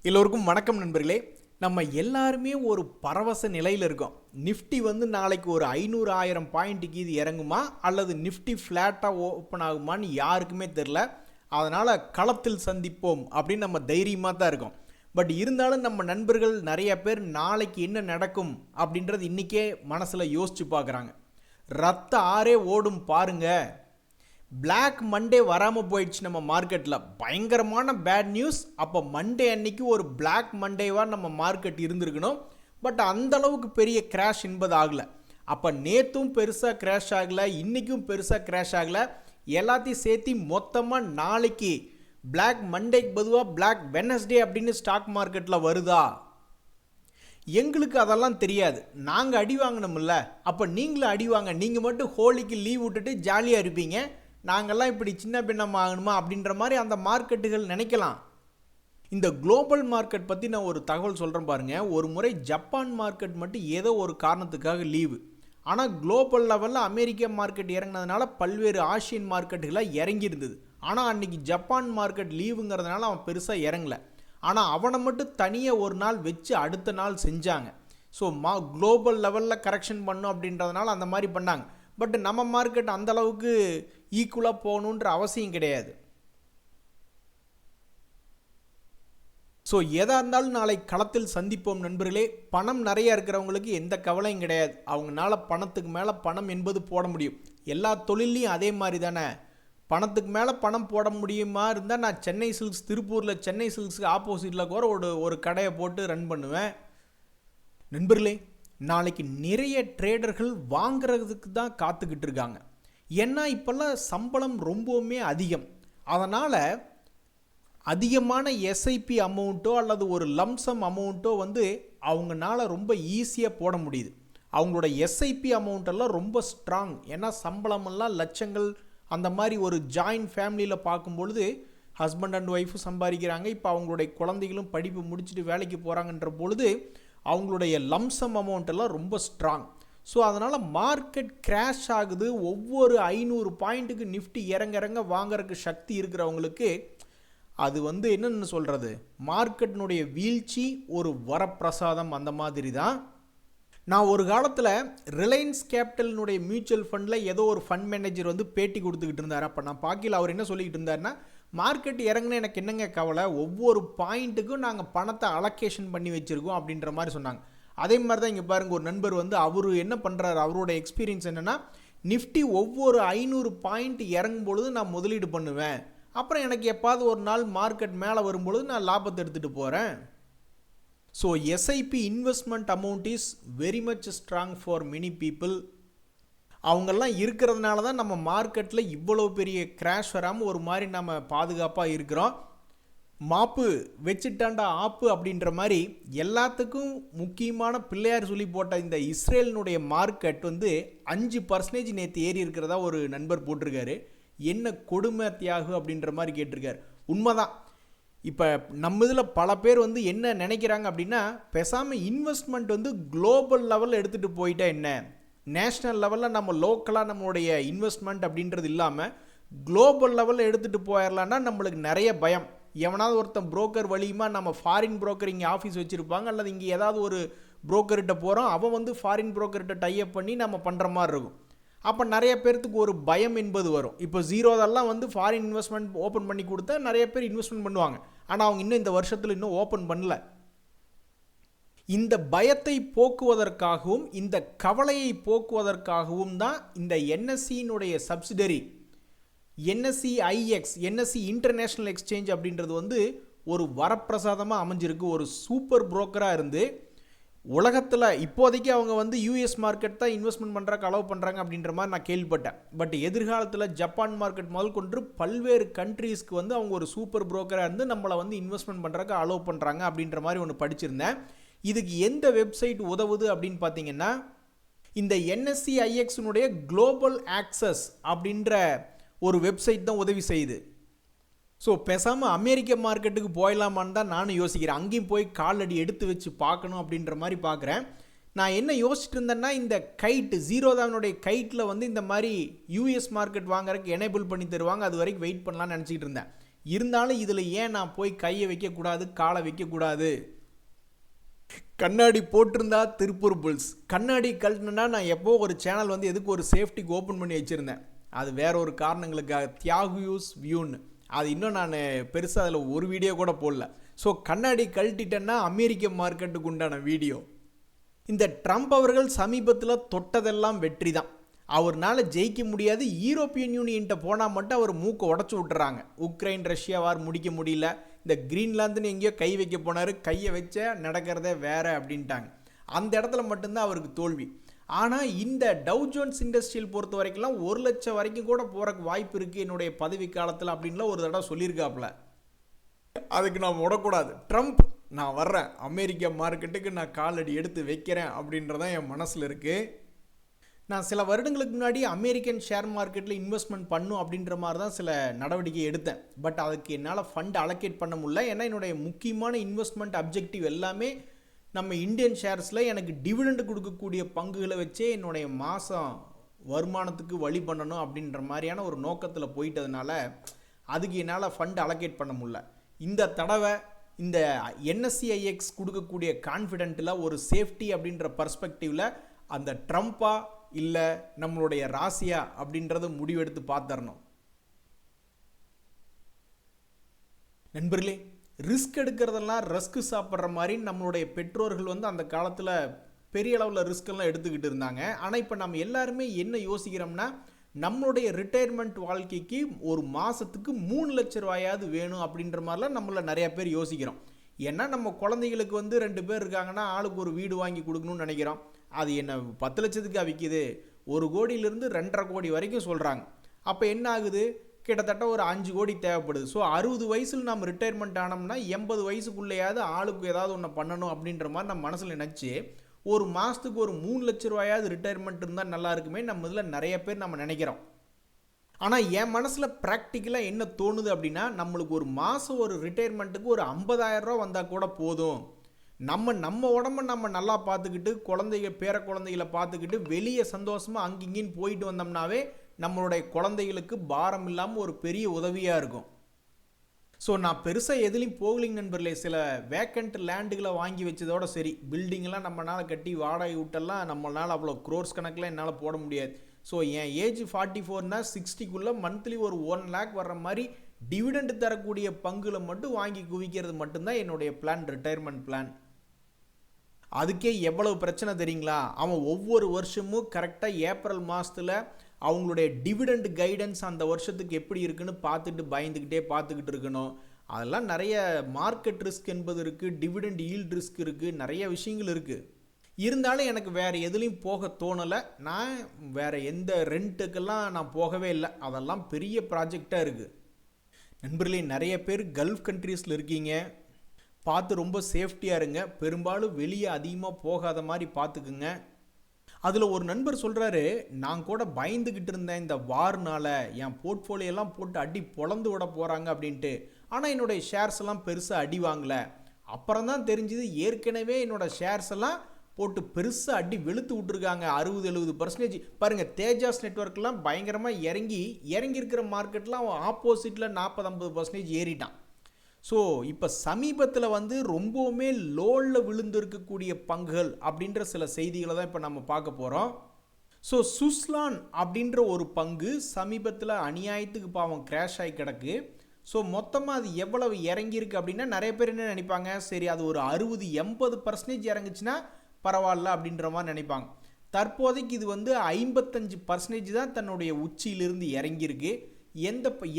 எல்லோருக்கும் வணக்கம் நண்பர்களே. நம்ம எல்லாருமே ஒரு பரவச நிலையில் இருக்கோம். நிஃப்டி நாளைக்கு ஒரு 500,000 பாயிண்ட்டுக்கு இது இறங்குமா அல்லது நிஃப்டி ஃப்ளாட்டாக ஓப்பன் ஆகுமான்னு யாருக்குமே தெரில. அதனால் களத்தில் சந்திப்போம் அப்படின்னு நம்ம தைரியமாக தான் இருக்கோம். பட் இருந்தாலும் நம்ம நண்பர்கள் நிறைய பேர் நாளைக்கு என்ன நடக்கும் அப்படின்றது இன்றைக்கே மனசில் யோசித்து பார்க்குறாங்க. ரத்த ஆறே ஓடும் பாருங்க. பிளாக் மண்டே வராமல் போயிடுச்சு நம்ம மார்க்கெட்டில். பயங்கரமான பேட் நியூஸ். அப்போ மண்டே அன்னைக்கு ஒரு பிளாக் மண்டேவாக நம்ம மார்க்கெட் இருந்திருக்கணும். பட் அந்தளவுக்கு பெரிய கிராஷ் என்பது ஆகலை. அப்போ நேற்றும் பெருசாக கிராஷ் ஆகலை, இன்றைக்கும் பெருசாக கிராஷ் ஆகலை. எல்லாத்தையும் சேர்த்து மொத்தமாக நாளைக்கு பிளாக் மண்டேக்கு பொதுவாக பிளாக் வெனஸ்டே அப்படின்னு ஸ்டாக் மார்க்கெட்டில் வருதா? எங்களுக்கு அதெல்லாம் தெரியாது. நாங்கள் அடி வாங்கினோம்ல, அப்போ நீங்களும் அடி வாங்க. நீங்கள் மட்டும் ஹோலிக்கு லீவ் விட்டுட்டு ஜாலியாக இருப்பீங்க. நாங்கள்லாம் இப்படி சின்ன பின்னம் ஆகணுமா அப்படின்ற மாதிரி அந்த மார்க்கெட்டுகள் நினைக்கலாம். இந்த குளோபல் மார்க்கெட் பற்றி நான் ஒரு தகவல் சொல்கிறேன் பாருங்கள். ஒரு முறை ஜப்பான் மார்க்கெட் மட்டும் ஏதோ ஒரு காரணத்துக்காக லீவு. ஆனால் குளோபல் லெவலில் அமெரிக்க மார்க்கெட் இறங்கினதுனால பல்வேறு ஆசியன் மார்க்கெட்டுகளாக இறங்கியிருந்தது. ஆனால் அன்றைக்கி ஜப்பான் மார்க்கெட் லீவுங்கிறதுனால அவன் பெருசாக இறங்கலை. ஆனால் அவனை மட்டும் தனியாக ஒரு நாள் வச்சு அடுத்த நாள் செஞ்சாங்க. ஸோ குளோபல் லெவலில் கரெக்ஷன் பண்ணும் அப்படின்றதுனால அந்த மாதிரி பண்ணாங்க. பட் நம்ம மார்க்கெட் அந்தளவுக்கு ஈக்குவலாக போகணுன்ற அவசியம் கிடையாது. ஸோ எதாக இருந்தாலும் நாளை களத்தில் சந்திப்போம் நண்பர்களே. பணம் நிறைய இருக்கிறவங்களுக்கு எந்த கவலையும் கிடையாது. அவங்களால பணத்துக்கு மேலே பணம் என்பது போட முடியும். எல்லா தொழிலையும் அதே மாதிரி தானே. பணத்துக்கு மேலே பணம் போட முடியுமா இருந்தால் நான் சென்னை சில்க்ஸ், திருப்பூரில் சென்னை சில்க்ஸுக்கு ஆப்போசிட்டில் கூட ஒரு கடையை போட்டு ரன் பண்ணுவேன். நண்பர்களே, நாளைக்கு நிறைய ட்ரேடர்கள் வாங்கிறதுக்கு தான் காத்துக்கிட்டு இருக்காங்க. ஏன்னா இப்போல்லாம் சம்பளம் ரொம்பவுமே அதிகம். அதனால் அதிகமான எஸ்ஐபி அமௌண்ட்டோ அல்லது ஒரு லம்சம் அமௌண்ட்டோ அவங்களால ரொம்ப ஈஸியாக போட முடியுது. அவங்களோட எஸ்ஐபி அமௌண்ட்டெல்லாம் ரொம்ப ஸ்ட்ராங். ஏன்னா சம்பளமெல்லாம் லட்சங்கள். அந்த மாதிரி ஒரு ஜாயின்ட் ஃபேமிலியில் பார்க்கும்பொழுது ஹஸ்பண்ட் அண்ட் ஒய்ஃபும் சம்பாதிக்கிறாங்க. இப்போ அவங்களுடைய குழந்தைகளும் படிப்பு முடிச்சுட்டு வேலைக்கு போகிறாங்கன்ற பொழுது அவங்களுடைய லம்சம் அமௌண்ட் எல்லாம் ரொம்ப ஸ்ட்ராங். ஸோ அதனால் மார்க்கெட் கிராஷ் ஆகுது. ஒவ்வொரு 500 பாயிண்ட்டுக்கு நிஃப்டி இறங்க வாங்கறதுக்கு சக்தி இருக்கிறவங்களுக்கு அது என்னென்னு சொல்கிறது, மார்க்கெட்டினுடைய வீழ்ச்சி ஒரு வரப்பிரசாதம். அந்த மாதிரி தான். நான் ஒரு காலத்தில் ரிலையன்ஸ் கேபிட்டலினுடைய மியூச்சுவல் ஃபண்டில் ஏதோ ஒரு ஃபண்ட் மேனேஜர் பேட்டி கொடுத்துக்கிட்டு இருந்தார். அப்போ நான் பார்க்கல. அவர் என்ன சொல்லிக்கிட்டு இருந்தாருன்னா, மார்க்கெட் இறங்குனா எனக்கு என்னங்க கவலை, ஒவ்வொரு பாயிண்ட்டுக்கும் நாங்கள் பணத்தை அலோகேஷன் பண்ணி வச்சுருக்கோம் அப்படின்ற மாதிரி சொன்னாங்க. அதே மாதிரி தான் இங்கே பாருங்கள், ஒரு நண்பர் அவர் என்ன பண்ணுறாரு, அவரோட எக்ஸ்பீரியன்ஸ் என்னென்னா, நிஃப்டி ஒவ்வொரு 500 பாயிண்ட் இறங்கும் பொழுது நான் முதலீடு பண்ணுவேன். அப்புறம் எனக்கு எப்பாவது ஒரு நாள் மார்க்கெட் மேலே வரும்பொழுது நான் லாபத்தை எடுத்துகிட்டு போகிறேன். So SIP investment amount is very much strong for many people. அவங்கெல்லாம் இருக்கிறதுனால தான் நம்ம மார்க்கெட்டில் இவ்வளோ பெரிய கிராஷ் வராமல் ஒரு மாதிரி நம்ம பாதுகாப்பாக இருக்கிறோம். மாப்பு வச்சுட்டாண்டா ஆப்பு அப்படின்ற மாதிரி எல்லாத்துக்கும் முக்கியமான பிள்ளையார் சொல்லி போட்ட இந்த இஸ்ரேலினுடைய மார்க்கெட் 5% நேற்று ஏறி இருக்கிறதா ஒரு நண்பர் போட்டிருக்காரு. என்ன கொடுமை தியாகு அப்படின்ற மாதிரி கேட்டிருக்காரு. உண்மைதான். இப்போ நம்ம இதில் பல பேர் என்ன நினைக்கிறாங்க அப்படின்னா, பேசாமல் இன்வெஸ்ட்மெண்ட் குளோபல் லெவலில் எடுத்துகிட்டு போயிட்டா என்ன, நேஷ்னல் லெவலில் நம்ம லோக்கலாக நம்மளுடைய இன்வெஸ்ட்மெண்ட் அப்படின்றது இல்லாமல் குளோபல் லெவலில் எடுத்துகிட்டு போயிடலான்னா நம்மளுக்கு நிறைய பயம். எவனாவது ஒருத்தன் புரோக்கர் வழியுமா நம்ம ஃபாரின் புரோக்கர் இங்கே ஆஃபீஸ் வச்சுருப்பாங்க, அல்லது இங்கே ஏதாவது ஒரு புரோக்கர்கிட்ட போகிறோம், அவன் ஃபாரின் புரோக்கர்கிட்ட டைப் பண்ணி நம்ம பண்ணுற மாதிரி இருக்கும். அப்போ நிறைய பேர்த்துக்கு ஒரு பயம் என்பது வரும். இப்போ ஜீரோதெல்லாம் ஃபாரின் இன்வெஸ்ட்மெண்ட் ஓப்பன் பண்ணி கொடுத்தா நிறைய பேர் இன்வெஸ்ட்மெண்ட் பண்ணுவாங்க. ஆனால் அவங்க இன்னும் இந்த வருஷத்தில் இன்னும் ஓப்பன் பண்ணல. இந்த பயத்தை போக்குவதற்காகவும் இந்த கவலையை போக்குவதற்காகவும் தான் இந்த என்எஸ்சியினுடைய subsidiary NSE IX, NSE international exchange அப்படின்றது ஒரு வரப்பிரசாதமாக அமைஞ்சிருக்கு. ஒரு சூப்பர் புரோக்கராக இருந்து உலகத்தில் இப்போதைக்கு அவங்க யூஎஸ் மார்க்கெட் தான் இன்வெஸ்ட்மெண்ட் பண்ணுறக்கு அலோவ் பண்ணுறாங்க அப்படின்ற மாதிரி நான் கேள்விப்பட்டேன். பட் எதிர்காலத்தில் ஜப்பான் மார்க்கெட் முதல் கொண்டு பல்வேறு கண்ட்ரீஸ்க்கு அவங்க ஒரு சூப்பர் புரோக்கராக இருந்து நம்மளை இன்வெஸ்ட்மெண்ட் பண்ணுறக்கு அலோவ் பண்ணுறாங்க அப்படின்ற மாதிரி ஒன்று படிச்சிருந்தேன். இதுக்கு எந்த வெப்சைட் உதவுது அப்படின்னு பார்த்தீங்கன்னா, இந்த என்எஸ்சி ஐஎக்ஸினுடைய குளோபல் ஆக்சஸ் அப்படின்ற ஒரு வெப்சைட் தான் உதவி செய்யுது. ஸோ பேசாமல் அமெரிக்க மார்க்கெட்டுக்கு போயிடலாமான்னு தான் நானும் யோசிக்கிறேன். அங்கேயும் போய் காலடி எடுத்து வச்சு பார்க்கணும் அப்படின்ற மாதிரி பார்க்குறேன். நான் என்ன யோசிச்சுட்டு இருந்தேன்னா, இந்த கைட் ஜீரோதாவினுடைய கைட்டில் இந்த மாதிரி யூஎஸ் மார்க்கெட் வாங்குறதுக்கு எனேபிள் பண்ணி தருவாங்க, அது வரைக்கும் வெயிட் பண்ணலான்னு நினச்சிக்கிட்டு இருந்தேன். இருந்தாலும் இதில் ஏன் நான் போய் கையை வைக்கக்கூடாது, காலை வைக்கக்கூடாது? கண்ணாடி போட்டிருந்தா திருப்பூர் புல்ஸ், கண்ணாடி கழட்டினா நான் எப்போ ஒரு சேனல் வந்து எதுக்கு ஒரு சேஃப்டிக்கு ஓப்பன் பண்ணி வச்சுருந்தேன். அது வேற ஒரு காரணங்களுக்காக, தியாகுயூஸ் வியூன்னு. அது இன்னும் நான் பெருசாக அதில் ஒரு வீடியோ கூட போடல. ஸோ கண்ணாடி கழட்டிட்டேன்னா அமெரிக்க மார்க்கெட்டுக்கு உண்டான வீடியோ. இந்த ட்ரம்ப் அவர்கள் சமீபத்தில் தொட்டதெல்லாம் வெற்றி தான். அவர்னால ஜெயிக்க முடியாது. யூரோப்பியன் யூனியன்ட்ட போனால் மட்டும் அவர் மூக்கை உடச்சி விட்டுறாங்க. உக்ரைன் ரஷ்யா வார் முடிக்க முடியல. இந்த கிரீன்லாந்துன்னு எங்கேயோ கை வைக்க போனார், கையை வச்ச நடக்கிறதே வேற அப்படின்ட்டாங்க. அந்த இடத்துல மட்டும்தான் அவருக்கு தோல்வி. ஆனால் இந்த டவ் ஜோன்ஸ் இண்டஸ்ட்ரியல் பொறுத்த வரைக்கும்லாம் 1 லட்சம் வரைக்கும் கூட போகிறக்கு வாய்ப்பு இருக்குது என்னுடைய பதவி காலத்தில் அப்படின்லாம் ஒரு தடவை சொல்லியிருக்காப்புல. அதுக்கு நான் விடக்கூடாது. ட்ரம்ப், நான் வர்றேன், அமெரிக்க மார்க்கெட்டுக்கு நான் காலடி எடுத்து வைக்கிறேன் அப்படின்றதான் என் மனசில் இருக்குது. நான் சில வருடங்களுக்கு முன்னாடி அமெரிக்கன் ஷேர் மார்க்கெட்டில் இன்வெஸ்ட்மெண்ட் பண்ணும் அப்படின்ற மாதிரி தான் சில நடவடிக்கை எடுத்தேன். பட் அதுக்கு என்னால் ஃபண்ட் அலோகேட் பண்ண முடியல. ஏன்னா என்னுடைய முக்கியமான இன்வெஸ்ட்மெண்ட் அப்ஜெக்டிவ் எல்லாமே நம்ம இந்தியன் ஷேர்ஸில் எனக்கு டிவிடெண்ட் கொடுக்கக்கூடிய பங்குகளை வச்சே என்னுடைய மாதம் வருமானத்துக்கு வழி பண்ணணும் அப்படின்ற மாதிரியான ஒரு நோக்கத்தில் போயிட்டதுனால அதுக்கு என்னால் ஃபண்ட் அலோகேட் பண்ண முடியல. இந்த தடவை இந்த NSE-IX கொடுக்கக்கூடிய கான்ஃபிடென்ட்டில் ஒரு சேஃப்டி அப்படின்ற பர்ஸ்பெக்டிவில் அந்த ட்ரம்ப்பா இல்லை நம்மளுடைய ராசியா அப்படின்றத முடிவெடுத்து பார்த்துடணும். நண்பர்களே, ரிஸ்க் எடுக்கிறதெல்லாம் ரஸ்க்கு சாப்பிட்ற மாதிரி நம்மளுடைய பெற்றோர்கள் வந்து அந்த காலத்தில் பெரிய அளவில் ரிஸ்கெல்லாம் எடுத்துக்கிட்டு இருந்தாங்க. ஆனால் இப்போ நம்ம எல்லாருமே என்ன யோசிக்கிறோம்னா, நம்மளுடைய ரிட்டையர்மெண்ட் வாழ்க்கைக்கு ஒரு மாதத்துக்கு 3 லட்ச ரூபாயாவது வேணும் அப்படின்ற மாதிரிலாம் நம்மள நிறையா பேர் யோசிக்கிறோம். ஏன்னா நம்ம குழந்தைகளுக்கு வந்து 2 பேர் இருக்காங்கன்னா ஆளுக்கு ஒரு வீடு வாங்கி கொடுக்கணும்னு நினைக்கிறோம். அது என்ன 10 லட்சத்துக்கு விற்கிது, 1 கோடியிலிருந்து 2.5 கோடி வரைக்கும் சொல்கிறாங்க. அப்போ என்ன ஆகுது, கிட்டத்தட்ட ஒரு 5 கோடி தேவைப்படுது. ஸோ 60 வயசில் நம்ம ரிட்டையர்மெண்ட் ஆனோம்னா 80 வயசுக்குள்ளேயாவது ஆளுக்கு ஏதாவது ஒன்று பண்ணணும் அப்படின்ற மாதிரி நம்ம மனசில் நினச்சி ஒரு மாதத்துக்கு ஒரு 3 லட்ச ரூபாயாவது ரிட்டையர்மெண்ட் இருந்தால் நல்லா இருக்குமே நம்ம இதில் நிறைய பேர் நம்ம நினைக்கிறோம். ஆனால் என் மனசில் ப்ராக்டிக்கலாக என்ன தோணுது அப்படின்னா, நம்மளுக்கு ஒரு மாதம் ஒரு ரிட்டையர்மெண்ட்டுக்கு ஒரு 50,000 ரூபா வந்தால் கூட போதும். நம்ம உடம்ப நம்ம நல்லா பார்த்துக்கிட்டு பேர குழந்தைகளை பார்த்துக்கிட்டு வெளியே சந்தோஷமாக அங்கிங்கின்னு போயிட்டு வந்தோம்னாவே நம்மளுடைய குழந்தைகளுக்கு பாரம் இல்லாமல் ஒரு பெரிய உதவியாக இருக்கும். ஸோ நான் பெருசாக எதுலேயும் போகலிங்க நண்பர்களே. சில வேக்கண்ட் லேண்டுகளை வாங்கி வச்சதோட சரி, பில்டிங்கெல்லாம் நம்மளால் கட்டி வாடகை விட்டெல்லாம் நம்மளால் அவ்வளோ க்ரோர்ஸ் கணக்கில் என்னால் போட முடியாது. ஸோ என் ஏஜ் 44னா 60க்குள்ளே மந்த்லி ஒரு 1 லேக் வர்ற மாதிரி டிவிடெண்ட் தரக்கூடிய பங்குகளை மட்டும் வாங்கி குவிக்கிறது மட்டும்தான் என்னுடைய பிளான், ரிட்டையர்மெண்ட் பிளான். அதுக்கே எவ்வளவு பிரச்சனை தெரியுங்களா? அவன் ஒவ்வொரு வருஷமும் கரெக்டாக ஏப்ரல் மாதத்தில் அவங்களுடைய டிவிடெண்ட் கைடன்ஸ் அந்த வருஷத்துக்கு எப்படி இருக்குன்னு பார்த்துட்டு பார்த்துக்கிட்டு இருக்கணும். அதெல்லாம் நிறைய மார்க்கெட் ரிஸ்க் என்பது இருக்குது, டிவிடெண்ட் ஈல்ட் ரிஸ்க் இருக்குது, நிறைய விஷயங்கள் இருக்குது. இருந்தாலும் எனக்கு வேறு எதுலேயும் போக தோணலை. நான் வேறு எந்த ரெண்ட்டுக்கெல்லாம் நான் போகவே இல்லை. அதெல்லாம் பெரிய ப்ராஜெக்டாக இருக்குது. நண்பர்களே, நிறைய பேர் கல்ஃப் கண்ட்ரீஸில் இருக்கீங்க, பார்த்து ரொம்ப சேஃப்டியாக இருங்க. பெரும்பாலும் வெளியே அதிகமாக போகாத மாதிரி பார்த்துக்குங்க. அதில் ஒரு நண்பர் சொல்கிறாரு, நான் கூட பயந்துக்கிட்டு இருந்தேன் இந்த வார்னால் என் போர்ட்ஃபோலியோலாம் போட்டு அடி பொளந்து விட போகிறாங்க அப்படின்ட்டு. ஆனால் என்னுடைய ஷேர்ஸ் எல்லாம் பெருசாக அடி வாங்கலை. அப்புறம் தான் தெரிஞ்சுது ஏற்கனவே என்னோடய ஷேர்ஸ் எல்லாம் போட்டு பெருசாக அடி வெளுத்து விட்டுருக்காங்க. 60-70% பாருங்கள். தேஜாஸ் நெட்வொர்க்லாம் பயங்கரமாக இறங்கியிருக்கிற மார்க்கெட்லாம் ஆப்போசிட்டில் 40-50% ஏறிட்டான். ஸோ இப்போ சமீபத்தில் வந்து ரொம்பவுமே லோவில் விழுந்து இருக்கக்கூடிய பங்குகள் அப்படின்ற சில செய்திகளை தான் இப்போ நம்ம பார்க்க போகிறோம். ஸோ சுஸ்லான் அப்படின்ற ஒரு பங்கு சமீபத்தில் அநியாயத்துக்கு பாவம் கிராஷ் ஆகி கிடக்கு. ஸோ மொத்தமாக அது எவ்வளவு இறங்கியிருக்கு அப்படின்னா, நிறைய பேர் என்ன நினைப்பாங்க, சரி அது ஒரு 60-80% இறங்குச்சுன்னா பரவாயில்ல அப்படின்ற மாதிரி நினைப்பாங்க. தற்போதைக்கு இது வந்து 55% தான் தன்னுடைய உச்சியிலிருந்து இறங்கியிருக்கு.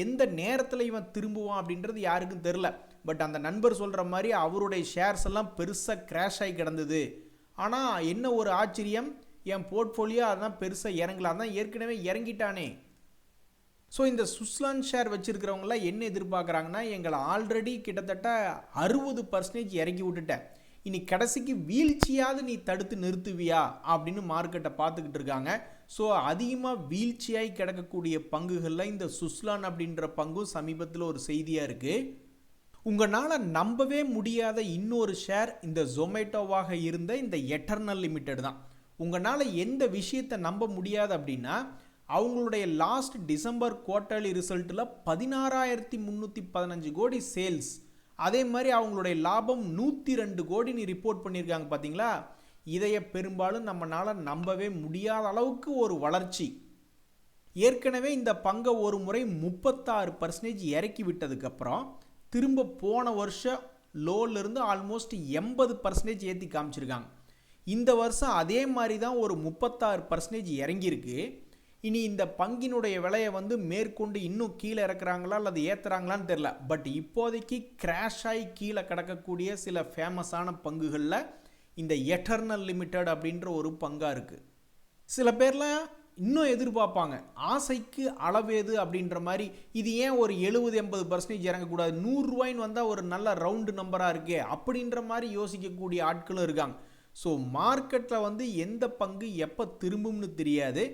எந்த நேரத்தில் இவன் திரும்புவான் அப்படின்றது யாருக்கும் தெரில. பட் அந்த நண்பர் சொல்கிற மாதிரி அவருடைய ஷேர்ஸ் எல்லாம் பெருசாக கிராஷ் ஆகி கிடந்தது. ஆனால் என்ன ஒரு ஆச்சரியம், என் போர்ட்ஃபோலியோ அதான் பெருசாக இறங்கல, அதான் ஏற்கனவே இறங்கிட்டானே. ஸோ இந்த சுஸ்லான் ஷேர் வச்சுருக்கிறவங்களாம் என்ன எதிர்பார்க்குறாங்கன்னா, எங்களை ஆல்ரெடி கிட்டத்தட்ட 60% இறக்கி விட்டுட்டேன், இனி கடைசிக்கு வீழ்ச்சியாவது நீ தடுத்து நிறுத்துவியா அப்படின்னு மார்க்கெட்டை பார்த்துக்கிட்டு இருக்காங்க. ஸோ அதிகமாக வீழ்ச்சியாகி கிடக்கக்கூடிய பங்குகளில் இந்த சுஸ்லான் அப்படின்ற பங்கும் சமீபத்தில் ஒரு செய்தியாக இருக்குது. உங்களால் நம்பவே முடியாத இன்னொரு ஷேர் இந்த ஜொமேட்டோவாக இருந்த இந்த எட்டர்னல் லிமிடெட் தான். உங்களால் எந்த விஷயத்தை நம்ப முடியாது அப்படின்னா, அவங்களுடைய லாஸ்ட் டிசம்பர் குவார்ட்டர்லி ரிசல்ட்டில் 16,315 கோடி சேல்ஸ், அதே மாதிரி அவங்களுடைய லாபம் 102 கோடின்னு ரிப்போர்ட் பண்ணியிருக்காங்க. பார்த்தீங்களா, இதைய பெரும்பாலும் நம்மளால் நம்பவே முடியாத அளவுக்கு ஒரு வளர்ச்சி. ஏற்கனவே இந்த பங்கை ஒரு முறை 36% இறக்கி விட்டதுக்கப்புறம் திரும்ப போன வருஷம் லோலிருந்து ஆல்மோஸ்ட் 80% ஏற்றி காமிச்சிருக்காங்க. இந்த வருஷம் அதே மாதிரி தான் ஒரு 36% இறங்கியிருக்கு. இனி இந்த பங்கினுடைய விலையை மேற்கொண்டு இன்னும் கீழே இறக்குறாங்களா அல்லது ஏற்றுறாங்களான்னு தெரில. பட் இப்போதைக்கு கிராஷ் ஆகி கீழே கிடக்கக்கூடிய சில ஃபேமஸான பங்குகளில் இந்த எட்டர்னல் லிமிடெட் அப்படின்ற ஒரு பங்காக இருக்குது. சில பேர்லாம் இன்னும் எதிர்பார்ப்பாங்க, ஆசைக்கு அளவேது அப்படின்ற மாதிரி, இது ஏன் ஒரு 70-80% இறங்கக்கூடாது, 100 ரூபாய்ன்னு வந்தால் ஒரு நல்ல ரவுண்டு நம்பராக இருக்கே அப்படின்ற மாதிரி யோசிக்கக்கூடிய ஆட்களும் இருக்காங்க. ஸோ மார்க்கெட்டில் எந்த பங்கு எப்போ திரும்பும்னு தெரியாது.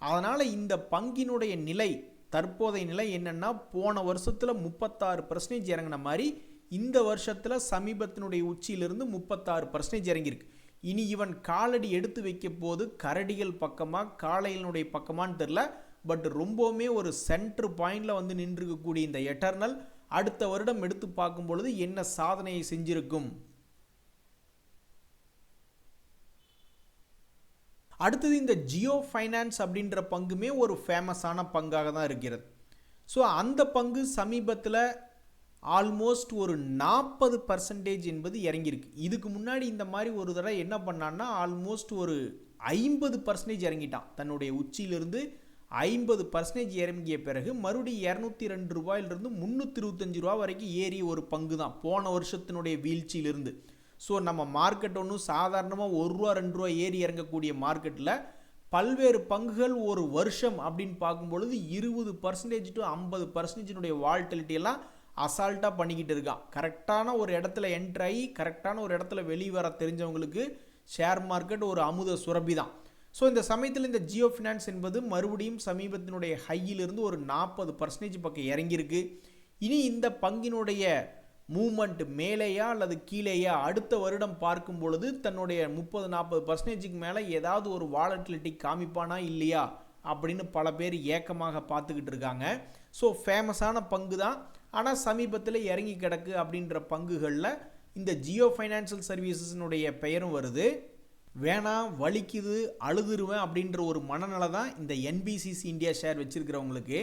அதனால் இந்த பங்கினுடைய நிலை, தற்போதைய நிலை என்னென்னா, போன வருஷத்தில் 36% இறங்கின மாதிரி இந்த வருஷத்தில் சமீபத்தினுடைய உச்சியிலிருந்து 36% இறங்கியிருக்கு. இனி இவன் காலடி எடுத்து வைக்க போது கரடிகள் பக்கமாக காளையினுடைய பக்கமானு தெரில. பட் ரொம்பவுமே ஒரு சென்ட்ரு பாயிண்டில் நின்றுக்கக்கூடிய இந்த எட்டர்னல் அடுத்த வருடம் எடுத்து பார்க்கும் பொழுது என்ன சாதனையை செஞ்சிருக்கும். அடுத்தது இந்த ஜியோ ஃபைனான்ஸ் அப்படின்ற பங்குமே ஒரு ஃபேமஸான பங்காக தான் இருக்கிறது. ஸோ அந்த பங்கு சமீபத்தில் ஆல்மோஸ்ட் ஒரு 40% என்பது இறங்கியிருக்கு. இதுக்கு முன்னாடி இந்த மாதிரி ஒரு தடவை என்ன பண்ணான்னா ஆல்மோஸ்ட் ஒரு 50% இறங்கிட்டான். தன்னுடைய உச்சியிலிருந்து 50% இறங்கிய பிறகு மறுபடியும் 202 ரூபாயிலிருந்து 325 ரூபா வரைக்கும் ஏறிய ஒரு பங்கு தான் போன வருஷத்தினுடைய வீழ்ச்சியிலிருந்து. ஸோ நம்ம மார்க்கெட் ஒன்றும் சாதாரணமாக 1 ரூபா 2 ரூபா ஏறி இறங்கக்கூடிய மார்க்கெட்டில் பல்வேறு பங்குகள் ஒரு வருஷம் அப்படின்னு பார்க்கும்பொழுது 20% to 50% வால்டிலிட்டியெல்லாம் அசால்ட்டாக பண்ணிக்கிட்டு இருக்கான். கரெக்டான ஒரு இடத்துல என்ட்ராகி கரெக்டான ஒரு இடத்துல வெளியே வர தெரிஞ்சவங்களுக்கு ஷேர் மார்க்கெட் ஒரு அமுத சுரபி தான். ஸோ இந்த சமயத்தில் இந்த ஜியோ ஃபினான்ஸ் என்பது மறுபடியும் சமீபத்தினுடைய ஹையிலிருந்து ஒரு 40% பக்கம் இறங்கியிருக்கு. இனி இந்த பங்கினுடைய மூமெண்ட் மேலேயா அல்லது கீழேயா அடுத்த வருடம் பார்க்கும் பொழுது தன்னுடைய 30-40% மேலே ஏதாவது ஒரு வாலட்டிலிட்டி காமிப்பானா இல்லையா அப்படின்னு பல பேர் ஏக்கமாக பார்த்துக்கிட்டு இருக்காங்க. ஸோ ஃபேமஸான பங்கு தான், ஆனால் சமீபத்தில் இறங்கி கிடக்கு அப்படின்ற பங்குகளில் இந்த ஜியோ ஃபைனான்சியல் சர்வீசஸ்னுடைய பெயரும் வருது. வேணாம், வலிக்குது, அழுதுருவேன் அப்படின்ற ஒரு மனநிலை தான் இந்த என்பிசிசி இந்தியா ஷேர் வச்சுருக்கிறவங்களுக்கு.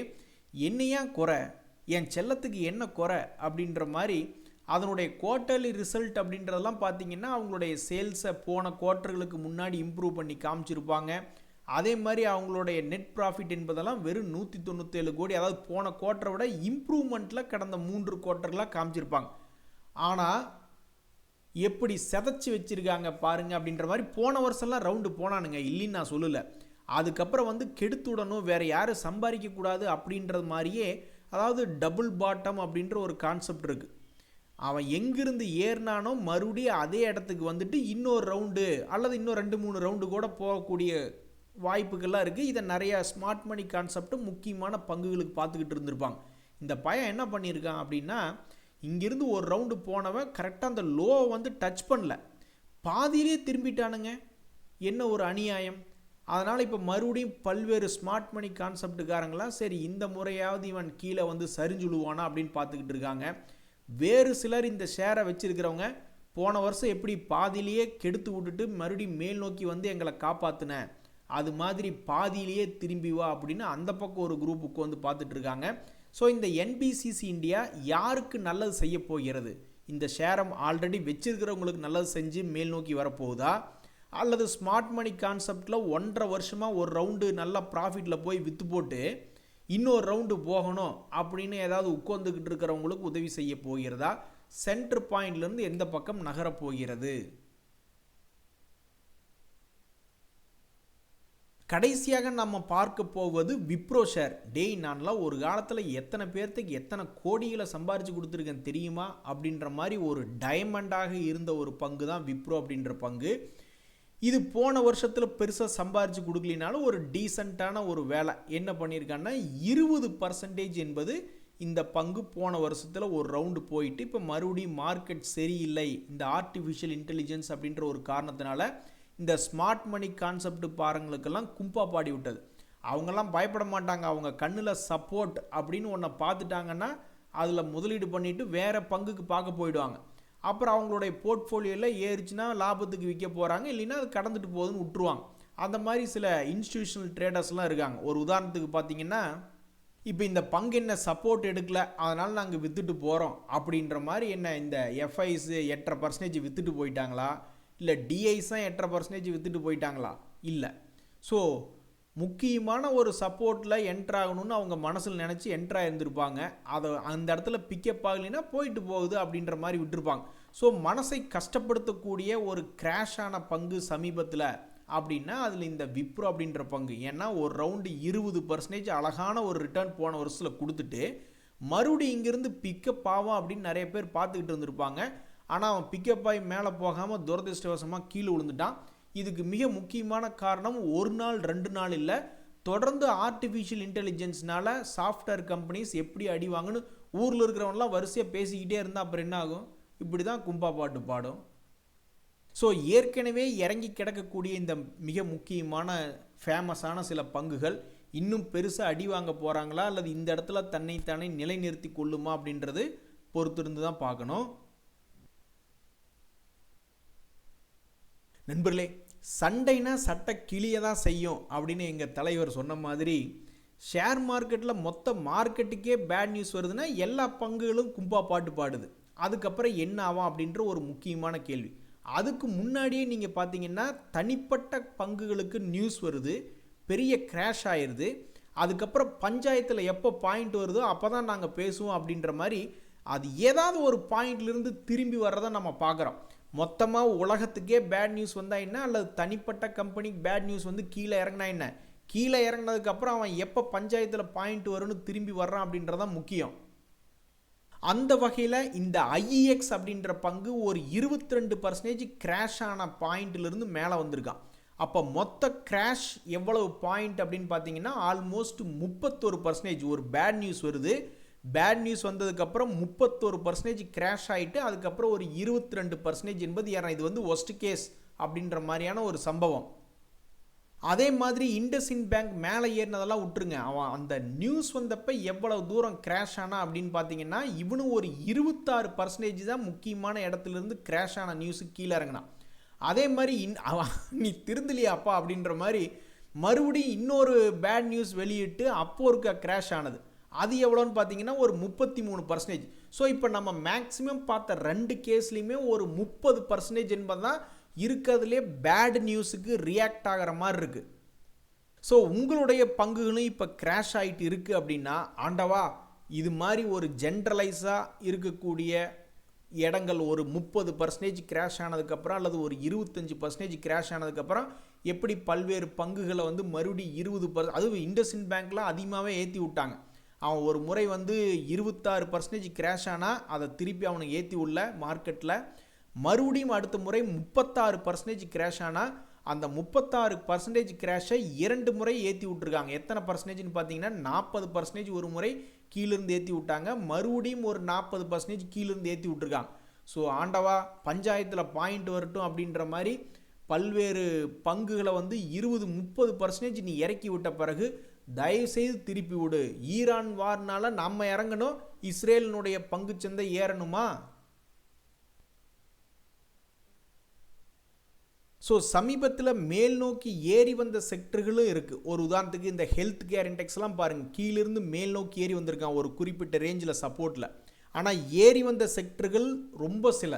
என்னையா குறை, என் செல்லத்துக்கு என்ன குறை அப்படின்ற மாதிரி அதனுடைய குவார்ட்டர்லி ரிசல்ட் அப்படின்றதெல்லாம் பார்த்தீங்கன்னா அவங்களுடைய சேல்ஸை போன குவார்ட்டர்களுக்கு முன்னாடி இம்ப்ரூவ் பண்ணி காமிச்சிருப்பாங்க. அதே மாதிரி அவங்களுடைய நெட் ப்ராஃபிட் என்பதெல்லாம் வெறும் 197 கோடி, அதாவது போன குவார்ட்டரை விட இம்ப்ரூவ்மெண்ட்டில் கடந்த 3 குவார்ட்டர்களாக காமிச்சிருப்பாங்க. ஆனால் எப்படி செதைச்சி வச்சுருக்காங்க பாருங்கள் அப்படின்ற மாதிரி போன வருஷம்லாம் ரவுண்டு போனானுங்க, இல்லைன்னு நான் சொல்லலை. அதுக்கப்புறம் கெடுத்துடணும், வேறு யாரும் சம்பாதிக்கக்கூடாது அப்படின்றது மாதிரியே, அதாவது டபுள் பாட்டம் அப்படின்ற ஒரு கான்செப்ட் இருக்குது. அவன் எங்கிருந்து ஏறினானோ மறுபடியும் அதே இடத்துக்கு இன்னொரு ரவுண்டு அல்லது இன்னும் 2-3 ரவுண்டு கூட போகக்கூடிய வாய்ப்புகள்லாம் இருக்குது. இதை நிறையா ஸ்மார்ட் மணி கான்செப்ட் முக்கியமான பங்குகளுக்கு பார்த்துக்கிட்டு இருந்திருப்பாங்க. இந்த பையன் என்ன பண்ணியிருக்கான் அப்படின்னா, இங்கிருந்து ஒரு ரவுண்டு போனவன் கரெக்டாக அந்த லோவை டச் பண்ணல, பாதியிலே திரும்பிட்டானுங்க. என்ன ஒரு அநியாயம். அதனால் இப்போ மறுபடியும் பல்வேறு ஸ்மார்ட் மணி கான்செப்டுக்காரங்களாம் சரி இந்த முறையாவது இவன் கீழே சரிஞ்சுழுவானா அப்படின்னு பார்த்துக்கிட்டு இருக்காங்க. வேறு சிலர் இந்த ஷேரை வச்சுருக்கிறவங்க போன வருஷம் எப்படி பாதியிலேயே கெடுத்து விட்டுட்டு மறுபடியும் மேல் நோக்கி எங்களை காப்பாற்றின, அது மாதிரி பாதியிலேயே திரும்பி வா அப்படின்னு அந்த பக்கம் ஒரு குரூப்புக்கு பார்த்துட்டு இருக்காங்க. ஸோ இந்த என்பிசிசி இந்தியா யாருக்கு நல்லது செய்ய போகிறது? இந்த ஷேரை ஆல்ரெடி வச்சிருக்கிறவங்களுக்கு நல்லது செஞ்சு மேல் நோக்கி வரப்போகுதா, அல்லது ஸ்மார்ட் மணி கான்செப்டில் 1.5 வருஷமாக ஒரு ரவுண்டு நல்ல ப்ராஃபிட்டில் போய் விற்று போட்டு இன்னொரு ரவுண்டு போகணும் அப்படின்னு ஏதாவது உட்காந்துக்கிட்டு இருக்கிறவங்களுக்கு உதவி செய்ய போகிறதா, சென்டர் பாயிண்ட்லேருந்து எந்த பக்கம் நகரப்போகிறது? கடைசியாக நம்ம பார்க்க போவது விப்ரோ ஷேர். டேய், நான்லாம் ஒரு காலத்தில் எத்தனை பேர்த்துக்கு எத்தனை கோடிகளை சம்பாரித்து கொடுத்துருக்கேன் தெரியுமா அப்படின்ற மாதிரி ஒரு டைமண்டாக இருந்த ஒரு பங்கு தான் விப்ரோ அப்படின்ற பங்கு. இது போன வருஷத்தில் பெருசாக சம்பாரித்து கொடுக்கலினாலும் ஒரு டீசெண்டான ஒரு வேலை என்ன பண்ணியிருக்காங்கன்னா 20% என்பது இந்த பங்கு போன வருஷத்தில் ஒரு ரவுண்டு போயிட்டு இப்போ மறுபடியும் மார்க்கெட் சரியில்லை, இந்த ஆர்டிஃபிஷியல் இன்டெலிஜென்ஸ் அப்படின்ற ஒரு காரணத்தினால இந்த ஸ்மார்ட் மணி கான்செப்ட் பாருங்களுக்கெல்லாம் கும்பா பாடி விட்டது. அவங்கெல்லாம் பயப்பட மாட்டாங்க. அவங்க கண்ணில் சப்போர்ட் அப்படின்னு ஒன்றை பார்த்துட்டாங்கன்னா அதில் முதலீடு பண்ணிவிட்டு வேறு பங்குக்கு பார்க்க போயிடுவாங்க. அப்புறம் அவங்களுடைய போர்ட்ஃபோலியோவில் ஏறிச்சுன்னா லாபத்துக்கு விற்க போகிறாங்க, இல்லைன்னா அது கடந்துட்டு போகுதுன்னு விட்டுருவாங்க. அந்த மாதிரி சில இன்ஸ்டிடியூஷனல் ட்ரேடர்ஸ்லாம் இருக்காங்க. ஒரு உதாரணத்துக்கு பார்த்தீங்கன்னா, இப்போ இந்த பங்கு என்ன சப்போர்ட் எடுக்கல, அதனால் நாங்கள் விற்றுட்டு போகிறோம் அப்படின்ற மாதிரி என்ன இந்த எஃப்ஐஸ் 8.5% விற்றுட்டு போயிட்டாங்களா, இல்லை டிஐஸ் தான் 8.5% விற்றுட்டு போயிட்டாங்களா? இல்லை. ஸோ முக்கியமான ஒரு சப்போர்ட்டில் என்ட்ராகணும்னு அவங்க மனசில் நினச்சி என்ட்ரா இருந்திருப்பாங்க. அதை அந்த இடத்துல பிக்கப் ஆகலைன்னா போயிட்டு போகுது அப்படின்ற மாதிரி விட்டுருப்பாங்க. ஸோ மனசை கஷ்டப்படுத்தக்கூடிய ஒரு கிராஷ் ஆன பங்கு சமீபத்தில் அப்படின்னா அதில் இந்த விப்ரோ அப்படின்ற பங்கு. ஏன்னா ஒரு ரவுண்டு 20% அழகான ஒரு ரிட்டர்ன் போன வருஷத்தில் கொடுத்துட்டு மறுபடியும் இங்கேருந்து பிக்கப் ஆகும் அப்படின்னு நிறைய பேர் பார்த்துக்கிட்டு இருந்திருப்பாங்க. ஆனால் அவன் பிக்கப் ஆகி மேலே போகாமல் துரதிருஷ்டவசமாக கீழே விழுந்துட்டான். இதுக்கு மிக முக்கியமான காரணம் ஒரு நாள் 2 நாள் இல்லை, தொடர்ந்து ஆர்டிஃபிஷியல் இன்டெலிஜென்ஸ்னால சாஃப்ட்வேர் கம்பெனிஸ் எப்படி அடிவாங்கன்னு ஊரில் இருக்கிறவங்களாம் வரிசையாக பேசிக்கிட்டே இருந்தால் அப்புறம் என்ன ஆகும்? இப்படி தான் கும்பா பாட்டு பாடும். ஸோ ஏற்கனவே இறங்கி கிடக்கக்கூடிய இந்த மிக முக்கியமான ஃபேமஸான சில பங்குகள் இன்னும் பெருசாக அடி வாங்க போகிறாங்களா, அல்லது இந்த இடத்துல தன்னைத்தானே நிலைநிறுத்தி கொள்ளுமா அப்படின்றது பொறுத்திருந்து தான் பார்க்கணும். நண்பர்களே, சண்டைனா சட்டை கிளிய தான் செய்யும் அப்படின்னு எங்கள் தலைவர் சொன்ன மாதிரி, ஷேர் மார்க்கெட்டில் மொத்த மார்க்கெட்டுக்கே பேட் நியூஸ் வருதுன்னா எல்லா பங்குகளும் கும்பா பாட்டு பாடுது. அதுக்கப்புறம் என்ன ஆகும் அப்படின்ற ஒரு முக்கியமான கேள்வி. அதுக்கு முன்னாடியே நீங்கள் பார்த்தீங்கன்னா தனிப்பட்ட பங்குகளுக்கு நியூஸ் வருது, பெரிய கிராஷ் ஆயிடுது. அதுக்கப்புறம் பஞ்சாயத்தில் எப்போ பாயிண்ட் வருதோ அப்போ தான் நாங்கள் பேசுவோம் அப்படின்ற மாதிரி அது ஏதாவது ஒரு பாயிண்ட்லேருந்து திரும்பி வர்றதை நம்ம பார்க்குறோம். மொத்தமாக உலகத்துக்கே பேட் நியூஸ் வந்தால் என்ன, அல்லது தனிப்பட்ட கம்பெனிக்கு பேட் நியூஸ் வந்து கீழே இறங்கினா என்ன, கீழே இறங்கினதுக்கப்புறம் அவன் எப்போ பஞ்சாயத்தில் பாயிண்ட் வரும்னு திரும்பி வர்றான் அப்படின்றதான் முக்கியம். அந்த வகையில் இந்த ஐஇஎக்ஸ் அப்படின்ற பங்கு ஒரு 22% கிராஷ் ஆன பாயிண்ட்லேருந்து மேலே வந்திருக்கான். அப்போ மொத்த கிராஷ் எவ்வளவு பாயிண்ட் அப்படின்னு பார்த்தீங்கன்னா ஆல்மோஸ்ட் 31%. ஒரு பேட் நியூஸ் வருது, பேட் நியூஸ் வந்ததுக்கப்புறம் 31% கிராஷ் ஆகிட்டு அதுக்கப்புறம் ஒரு 22% என்பது ஏன்னா இது வந்து ஒஸ்ட் கேஸ் அப்படின்ற மாதிரியான ஒரு சம்பவம். அதே மாதிரி இண்டஸ்இண்ட் பேங்க் மேலே ஏறினதெல்லாம் விட்டுருங்க, அவன் அந்த நியூஸ் வந்தப்போ எவ்வளவு தூரம் கிராஷ் ஆனா அப்படின்னு பார்த்தீங்கன்னா இவனும் ஒரு 26% தான் முக்கியமான இடத்துலேருந்து கிராஷ் ஆன நியூஸுக்கு கீழே இறங்கினான். அதே மாதிரி நீ திருந்தலையாப்பா அப்படின்ற மாதிரி மறுபடியும் இன்னொரு பேட் நியூஸ் வெளியிட்டு அப்போ இருக்க கிராஷ் ஆனது. அது எவ்வளோன்னு பார்த்தீங்கன்னா ஒரு 33%. ஸோ இப்போ நம்ம மேக்ஸிமம் பார்த்த 2 கேஸ்லையுமே ஒரு 30% என்பது தான் இருக்கிறதுலே பேட் நியூஸுக்கு ரியாக்ட் ஆகிற மாதிரி இருக்குது. ஸோ உங்களுடைய பங்குகளும் இப்போ கிராஷ் ஆகிட்டு இருக்குது அப்படின்னா, ஆண்டவா இது மாதிரி ஒரு ஜென்ரலைஸாக இருக்கக்கூடிய இடங்கள் ஒரு 30% கிராஷ் ஆனதுக்கப்புறம் அல்லது ஒரு 25% கிராஷ் ஆனதுக்கப்புறம் எப்படி பல்வேறு பங்குகளை வந்து மறுபடியும் 20%, அதுவும் இண்டஸ்இண்ட் பேங்க்லாம் அதிகமாகவே ஏற்றி விட்டாங்க. அவன் ஒரு முறை வந்து 26% கிராஷ் ஆனால் அதை திருப்பி அவனுக்கு ஏற்றி உள்ள மார்க்கெட்டில் மறுபடியும் அடுத்த முறை 36% கிராஷ் ஆனால் அந்த 36% கிராஷை 2 முறை ஏற்றி விட்டுருக்காங்க. எத்தனை பர்சன்டேஜ்னு பார்த்தீங்கன்னா 40% ஒரு முறை கீழிருந்து ஏற்றி விட்டாங்க, மறுபடியும் ஒரு 40% கீழிருந்து ஏற்றி விட்டுருக்காங்க. ஸோ ஆண்டவா பஞ்சாயத்தில் பாயிண்ட் வரட்டும் அப்படின்ற மாதிரி பல்வேறு பங்குகளை வந்து 20-30% நீ இறக்கி விட்ட பிறகு தயவுசெய்து திருப்பி விடு. ஈரான் வார்னால நம்ம இறங்கணும், இஸ்ரேலினுடைய பங்கு சந்தை ஏறணுமா? ஸோ சமீபத்தில் மேல் நோக்கி ஏறி வந்த செக்டர்களும் இருக்குது. ஒரு உதாரணத்துக்கு இந்த ஹெல்த் கேர் இண்டெக்ஸ்லாம் பாருங்கள், கீழிருந்து மேல் நோக்கி ஏறி வந்திருக்கான் ஒரு குறிப்பிட்ட ரேஞ்சில் சப்போர்ட்டில். ஆனால் ஏறி வந்த செக்டர்கள் ரொம்ப சில,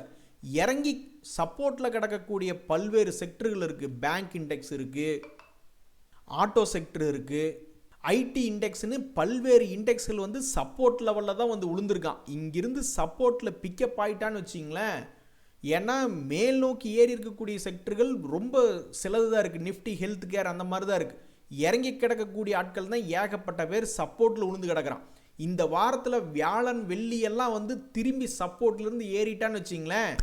இறங்கி சப்போர்ட்டில் கிடக்கக்கூடிய பல்வேறு செக்டர்கள் இருக்குது. பேங்க் இண்டெக்ஸ் இருக்குது, ஆட்டோ செக்டர் இருக்குது, ஐடி இண்டெக்ஸ்னு பல்வேறு இண்டெக்ஸ்கள் வந்து சப்போர்ட் லெவலில் தான் வந்து விழுந்திருக்கான். இங்கிருந்து சப்போர்ட்டில் பிக்கப் ஆகிட்டான்னு வச்சிங்களேன். ஏன்னா மேல் நோக்கி ஏறி இருக்கக்கூடிய செக்டர்கள் ரொம்ப சிலது தான் இருக்குது. நிஃப்டி, ஹெல்த் கேர் அந்த மாதிரி தான் இருக்குது. இறங்கி கிடக்கக்கூடிய ஆட்கள் தான் ஏகப்பட்ட பேர் சப்போர்ட்டில் விழுந்து கிடக்கிறான். இந்த வாரத்தில் வியாழன் வெள்ளியெல்லாம் வந்து திரும்பி சப்போர்ட்லேருந்து ஏறிட்டான்னு வச்சிங்களேன்,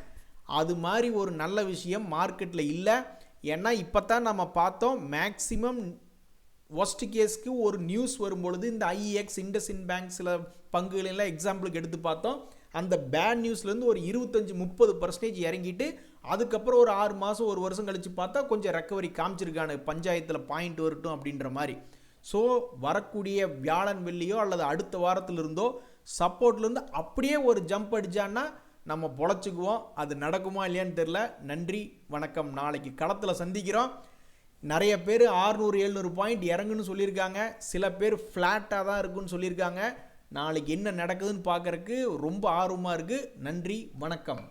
அது மாதிரி ஒரு நல்ல விஷயம் மார்க்கெட்டில் இல்லை. ஏன்னா இப்போ தான் நம்ம பார்த்தோம், மேக்சிமம் ஒஸ்ட் கேஸ்க்கு ஒரு நியூஸ் வரும்பொழுது இந்த ஐஇஎக்ஸ், இண்டஸ்இண்ட் பேங்க் சில பங்குகளெல்லாம் எக்ஸாம்பிளுக்கு எடுத்து பார்த்தோம். அந்த பேட் நியூஸ்லேருந்து ஒரு 25-30% இறங்கிட்டு அதுக்கப்புறம் ஒரு 6 மாதம் 1 வருஷம் கழித்து பார்த்தா கொஞ்சம் ரெக்கவரி காமிச்சிருக்கானு, பஞ்சாயத்தில் பாயிண்ட் வரட்டும் அப்படின்ற மாதிரி. ஸோ வரக்கூடிய வியாழன் வெள்ளியோ அல்லது அடுத்த வாரத்திலிருந்தோ சப்போர்ட்லேருந்து அப்படியே ஒரு ஜம்ப் அடித்தான்னா நம்ம பொழைச்சிக்குவோம். அது நடக்குமா இல்லையான்னு தெரில. நன்றி வணக்கம். நாளைக்கு களத்தில் சந்திக்கிறோம். நிறைய பேர் 600-700 பாயிண்ட் இறங்குன்னு சொல்லியிருக்காங்க. சில பேர் ஃப்ளாட்டாக தான் இருக்குன்னு சொல்லியிருக்காங்க. நாளைக்கு என்ன நடக்குதுன்னு பார்க்குறக்கு ரொம்ப ஆர்வமாக இருக்குது. நன்றி வணக்கம்.